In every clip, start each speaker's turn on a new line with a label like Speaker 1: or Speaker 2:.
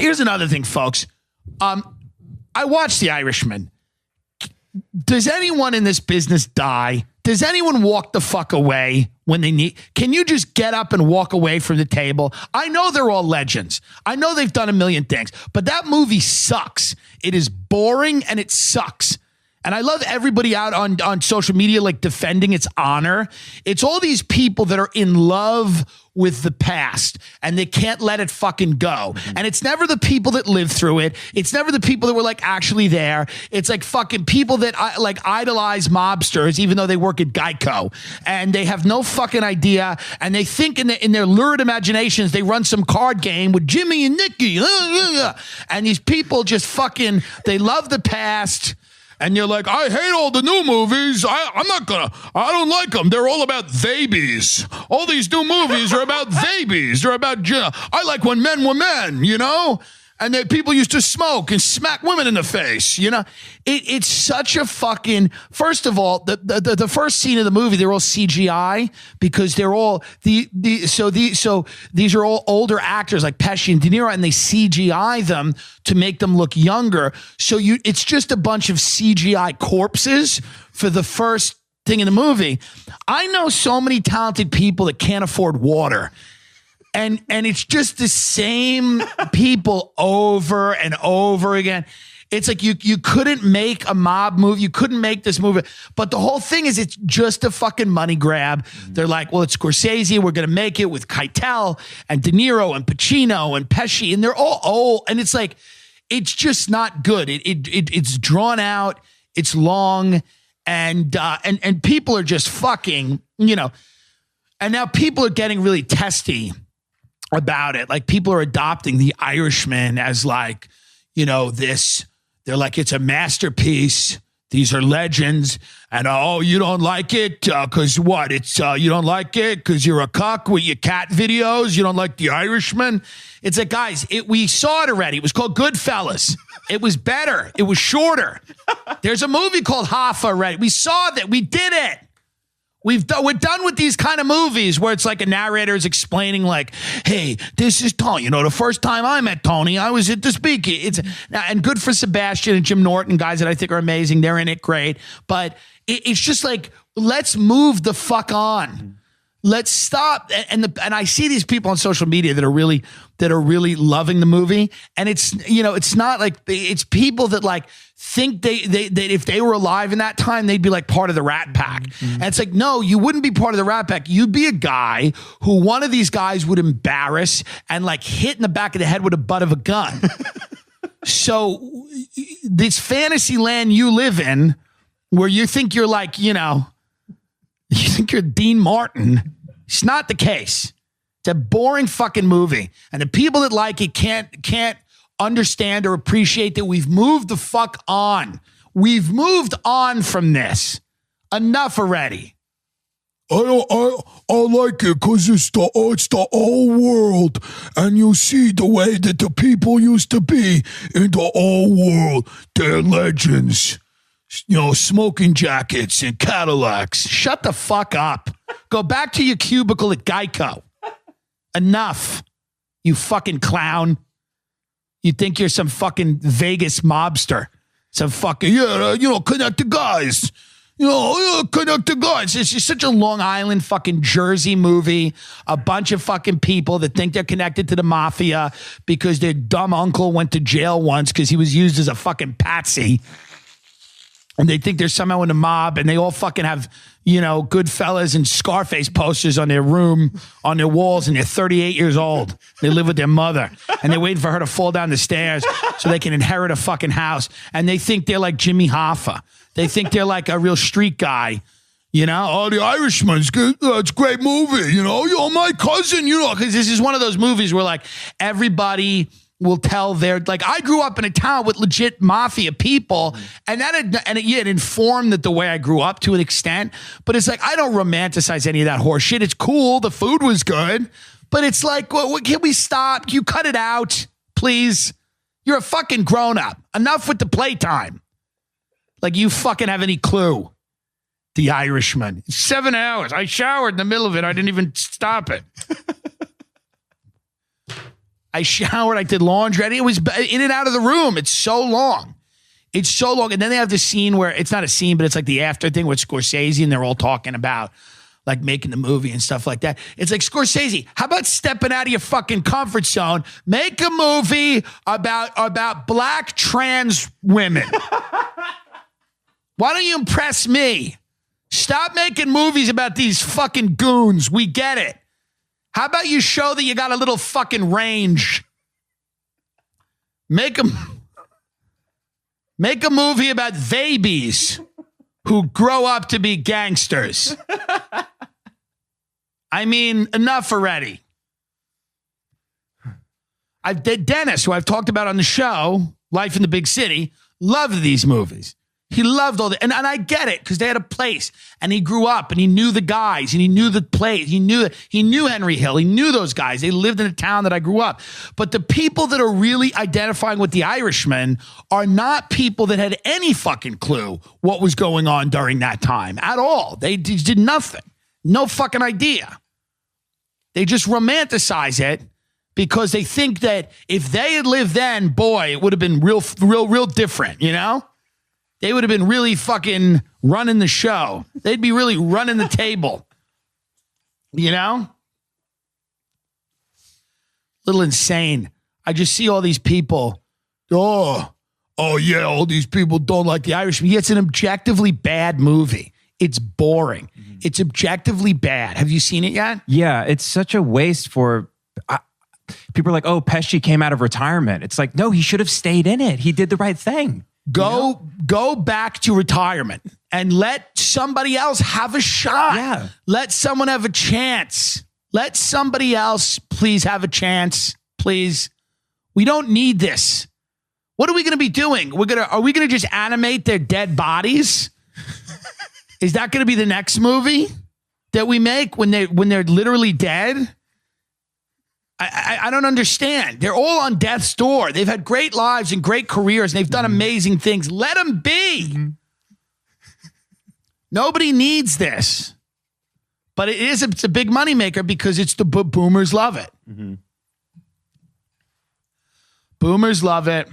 Speaker 1: Here's another thing, folks. I watched The Irishman. Does anyone in this business die? Does anyone walk the fuck away when they need? Can you just get up and walk away from the table? I know they're all legends. I know they've done a million things, but that movie sucks. It is boring and it sucks. And I love everybody out on social media like defending its honor. It's all these people that are in love with the past and they can't let it fucking go. And it's never the people that lived through it. It's never the people that were like actually there. It's like fucking people that like idolize mobsters, even though they work at Geico, and they have no fucking idea. And they think in their lurid imaginations, they run some card game with Jimmy and Nicky. And these people just fucking, they love the past. And you're like, I hate all the new movies. I don't like them. They're all about babies. All these new movies are about babies. They're about, I like when men were men, you know? And that people used to smoke and smack women in the face, you know? It's such a fucking, first of all, the first scene of the movie, they're all CGI because they're all, so these are all older actors like Pesci and De Niro, and they CGI them to make them look younger. So it's just a bunch of CGI corpses for the first thing in the movie. I know so many talented people that can't afford water. And it's just the same people over and over again. It's like you couldn't make a mob movie. You couldn't make this movie. But the whole thing is it's just a fucking money grab. They're like, well, it's Scorsese. We're going to make it with Keitel and De Niro and Pacino and Pesci. And they're all old. And it's like, it's just not good. It's drawn out. It's long. And people are just fucking, you know. And now people are getting really testy about it. Like people are adopting The Irishman as like, you know, this, they're like, it's a masterpiece. These are legends. And oh, you don't like it? Cause what? It's, you don't like it cause you're a cuck with your cat videos. You don't like The Irishman. It's like, guys, we saw it already. It was called Goodfellas. It was better. It was shorter. There's a movie called Hoffa already. We saw that. We did it. We're done with these kind of movies where it's like a narrator is explaining like, hey, this is Tony. You know, the first time I met Tony, I was at the speaking. And good for Sebastian and Jim Norton, guys that I think are amazing. They're in it great. But it's just like, let's move the fuck on. Let's stop. And I see these people on social media that are really loving the movie. And it's, you know, it's not like, it's people that like think they if they were alive in that time, they'd be like part of the Rat Pack. And it's like, no, you wouldn't be part of the Rat Pack. You'd be a guy who one of these guys would embarrass and like hit in the back of the head with a butt of a gun. So this fantasy land you live in where you think you're like, you know, you think you're Dean Martin. It's not the case. It's a boring fucking movie. And the people that like it can't understand or appreciate that we've moved the fuck on. We've moved on from this. Enough already.
Speaker 2: I like it because it's the old world, and you see the way that the people used to be in the old world. They're legends. You know, smoking jackets and Cadillacs.
Speaker 1: Shut the fuck up. Go back to your cubicle at Geico. Enough, you fucking clown. You think you're some fucking Vegas mobster. Some fucking, connect the guys. Connect the guys. It's just such a Long Island fucking Jersey movie. A bunch of fucking people that think they're connected to the mafia because their dumb uncle went to jail once because he was used as a fucking patsy. And they think they're somehow in the mob, and they all fucking have, you know, Goodfellas and Scarface posters on their room, on their walls, and they're 38 years old. They live with their mother, and they're waiting for her to fall down the stairs so they can inherit a fucking house. And they think they're like Jimmy Hoffa. They think they're like a real street guy, you know?
Speaker 2: Oh, The Irishman's good. It's a great movie, you know? You're my cousin, you know?
Speaker 1: Because this is one of those movies where, like, everybody will tell their, like, I grew up in a town with legit mafia people, and it informed that the way I grew up to an extent, but it's like, I don't romanticize any of that horse shit. It's cool. The food was good, but it's like, well, can we stop? Can you cut it out, please? You're a fucking grown up. Enough with the playtime. Like you fucking have any clue. The Irishman. 7 hours. I showered in the middle of it. I didn't even stop it. I showered. I did laundry. It was in and out of the room. It's so long. It's so long. And then they have this scene where it's not a scene, but it's like the after thing with Scorsese, and they're all talking about like making the movie and stuff like that. It's like, Scorsese, how about stepping out of your fucking comfort zone? Make a movie about black trans women. Why don't you impress me? Stop making movies about these fucking goons. We get it. How about you show that you got a little fucking range? Make a movie about babies who grow up to be gangsters. I mean, enough already. Dennis, who I've talked about on the show, Life in the Big City, loved these movies. He loved all that. And I get it, because they had a place. And he grew up and he knew the guys and he knew the place. He knew Henry Hill. He knew those guys. They lived in a town that I grew up. But the people that are really identifying with the Irishman are not people that had any fucking clue what was going on during that time at all. They did nothing. No fucking idea. They just romanticize it because they think that if they had lived then, boy, it would have been real different, you know? They would have been really fucking running the show. They'd be really running the table. You know? Little insane. I just see all these people. Oh yeah, all these people don't like the Irishman. Yeah, it's an objectively bad movie. It's boring. It's objectively bad. Have you seen it yet?
Speaker 3: Yeah, it's such a waste for... people are like, oh, Pesci came out of retirement. It's like, no, he should have stayed in it. He did the right thing.
Speaker 1: Go back to retirement and let somebody else have a shot.
Speaker 3: Yeah.
Speaker 1: Let someone have a chance. Let somebody else please have a chance. Please. We don't need this. What are we going to be doing? Are we going to just animate their dead bodies? Is that going to be the next movie that we make when they're literally dead? I don't understand. They're all on death's door. They've had great lives and great careers, and they've done amazing things. Let them be. Nobody needs this. But it's a big moneymaker because it's the boomers love it. Boomers love it.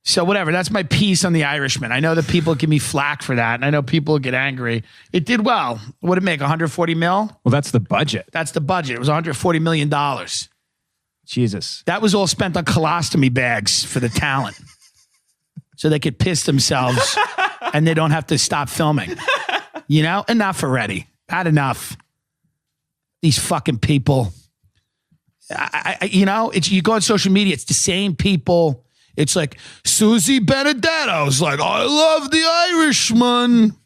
Speaker 1: So whatever, that's my piece on The Irishman. I know that people give me flack for that, and I know people get angry. It did well. What did it make, 140 mil?
Speaker 3: Well, that's the budget.
Speaker 1: That's the budget. It was $140 million.
Speaker 3: Jesus.
Speaker 1: That was all spent on colostomy bags for the talent. So they could piss themselves and they don't have to stop filming. You know? Enough already. Had enough. These fucking people. You go on social media, it's the same people. It's like Susie Benedetto's like, I love The Irishman.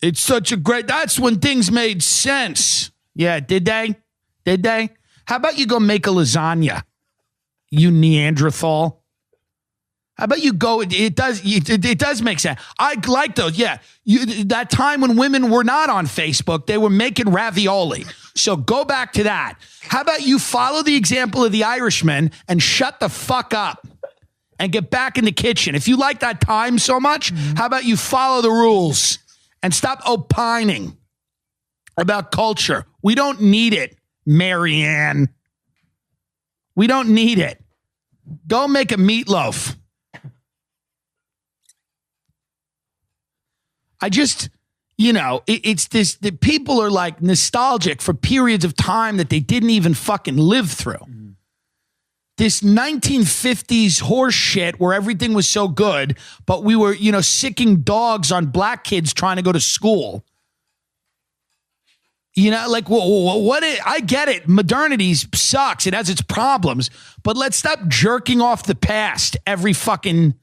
Speaker 1: It's such a great, that's when things made sense. Yeah, did they? Did they? How about you go make a lasagna, you Neanderthal? How about you go, it does make sense. I like those, yeah. That time when women were not on Facebook, they were making ravioli. So go back to that. How about you follow the example of The Irishman and shut the fuck up and get back in the kitchen? If you like that time so much, how about you follow the rules and stop opining about culture? We don't need it, Marianne. We don't need it. Go make a meatloaf. I just, it's this, the people are like nostalgic for periods of time that they didn't even fucking live through. This 1950s horse shit where everything was so good, but we were, sicking dogs on black kids trying to go to school. I get it. Modernity sucks. It has its problems, but let's stop jerking off the past every fucking...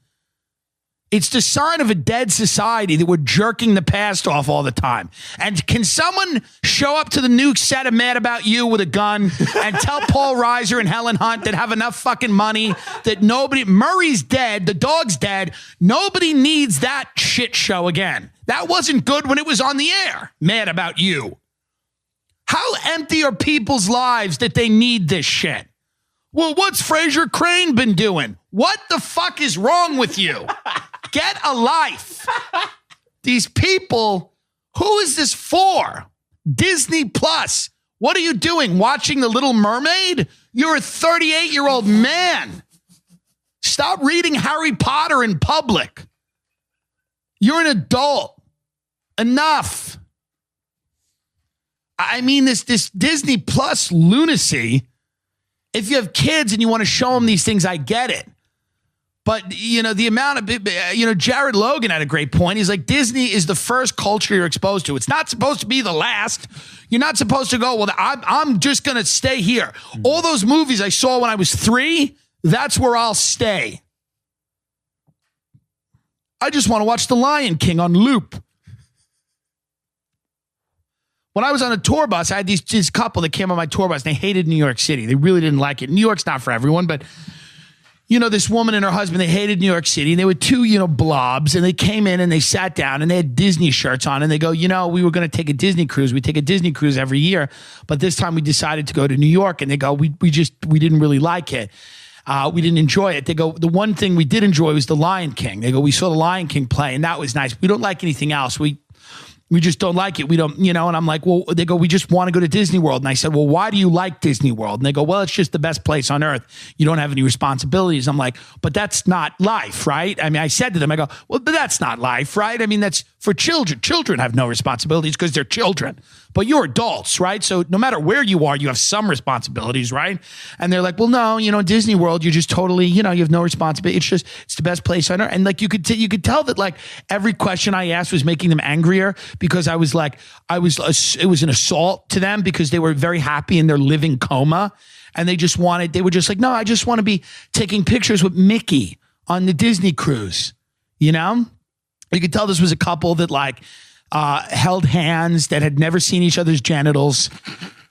Speaker 1: It's the sign of a dead society that we're jerking the past off all the time. And can someone show up to the new set of Mad About You with a gun and tell Paul Reiser and Helen Hunt that have enough fucking money that Murray's dead, the dog's dead, nobody needs that shit show again. That wasn't good when it was on the air, Mad About You. How empty are people's lives that they need this shit? Well, what's Fraser Crane been doing? What the fuck is wrong with you? Get a life. These people, who is this for? Disney Plus. What are you doing? Watching The Little Mermaid? You're a 38-year-old man. Stop reading Harry Potter in public. You're an adult. Enough. I mean, this Disney Plus lunacy, if you have kids and you want to show them these things, I get it. But, the amount of, Jared Logan had a great point. He's like, Disney is the first culture you're exposed to. It's not supposed to be the last. You're not supposed to go, well, I'm just going to stay here. All those movies I saw when I was 3, that's where I'll stay. I just want to watch The Lion King on loop. When I was on a tour bus, I had this couple that came on my tour bus, and they hated New York City. They really didn't like it. New York's not for everyone, but... this woman and her husband, they hated New York City. And they were two, blobs. And they came in and they sat down and they had Disney shirts on. And they go, we were going to take a Disney cruise. We take a Disney cruise every year. But this time we decided to go to New York. And they go, we didn't really like it. We didn't enjoy it. They go, the one thing we did enjoy was The Lion King. They go, we saw The Lion King play and that was nice. We don't like anything else. We just don't like it. We don't, and I'm like, well, they go, we just want to go to Disney World. And I said, well, why do you like Disney World? And they go, well, it's just the best place on earth. You don't have any responsibilities. I'm like, but that's not life, right? I mean, I said to them, I go, well, but that's not life, right? I mean, that's for children. Children have no responsibilities because they're children, but you're adults, right? So no matter where you are, you have some responsibilities, right? And they're like, well, no, Disney World, you're just totally, you have no responsibility. It's the best place on earth. And like, you could tell that like every question I asked was making them angrier because it was an assault to them because they were very happy in their living coma. And they were just like, no, I just want to be taking pictures with Mickey on the Disney cruise. You could tell this was a couple that held hands, that had never seen each other's genitals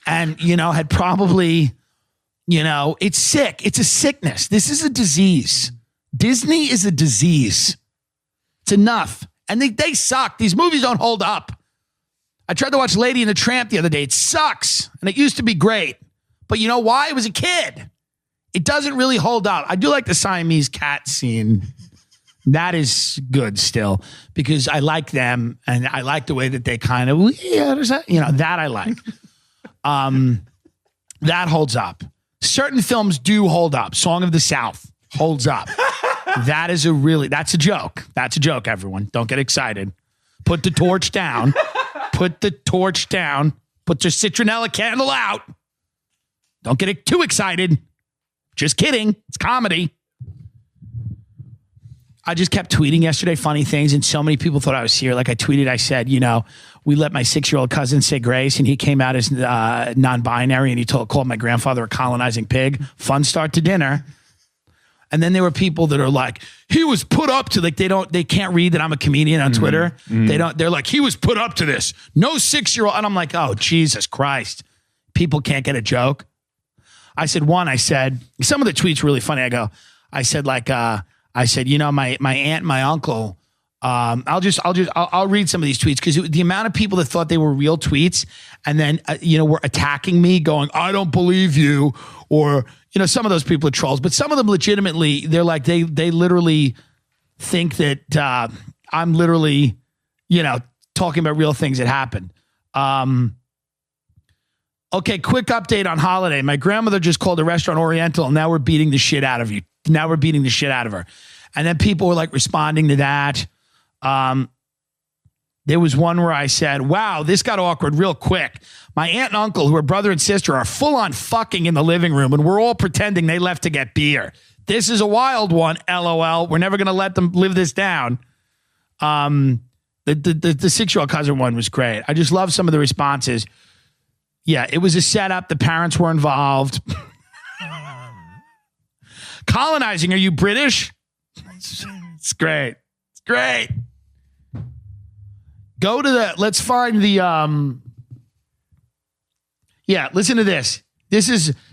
Speaker 1: and, had probably, it's sick. It's a sickness. This is a disease. Disney is a disease. It's enough. And they suck. These movies don't hold up. I tried to watch Lady and the Tramp the other day. It sucks. And it used to be great. But you know why? It was a kid. It doesn't really hold up. I do like the Siamese cat scene. That is good still because I like them and I like the way that they kind of, that I like. That holds up. Certain films do hold up. Song of the South holds up. That's a joke. That's a joke, everyone. Don't get excited. Put the torch down. Put the torch down. Put your citronella candle out. Don't get too excited. Just kidding. It's comedy. I just kept tweeting yesterday funny things, and so many people thought I was here. Like I tweeted, I said, we let my 6-year-old cousin say grace, and he came out as non-binary, and he called my grandfather a colonizing pig. Fun start to dinner. And then there were people that are like, he was put up to, like, they can't read that I'm a comedian on Twitter. They're like, he was put up to this. No 6-year-old. And I'm like, oh, Jesus Christ. People can't get a joke. I said, some of the tweets were really funny. I said, my aunt, my uncle, I'll read some of these tweets because the amount of people that thought they were real tweets and then, were attacking me going, I don't believe you. Or, some of those people are trolls, but some of them legitimately, they're like, they literally think that I'm literally, talking about real things that happened. Okay, quick update on holiday. My grandmother just called a restaurant Oriental, and now we're beating the shit out of you. Now we're beating the shit out of her. And then people were like responding to that. There was one where I said, wow, this got awkward real quick. My aunt and uncle, who are brother and sister, are full on fucking in the living room, and we're all pretending they left to get beer. This is a wild one, LOL. We're never going to let them live this down. The 6-year-old cousin one was great. I just love some of the responses. Yeah, it was a setup. The parents were involved. Colonizing, are you British? It's great. It's great. Go to let's find the, listen to this.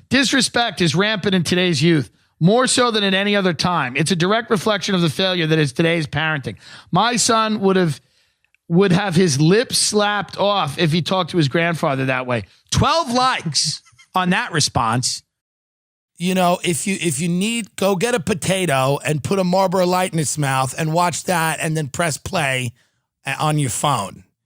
Speaker 1: Disrespect is rampant in today's youth, more so than at any other time. It's a direct reflection of the failure that is today's parenting. My son would have his lips slapped off if he talked to his grandfather that way. 12 likes on that response. If you need, go get a potato and put a Marlboro Light in its mouth and watch that and then press play on your phone.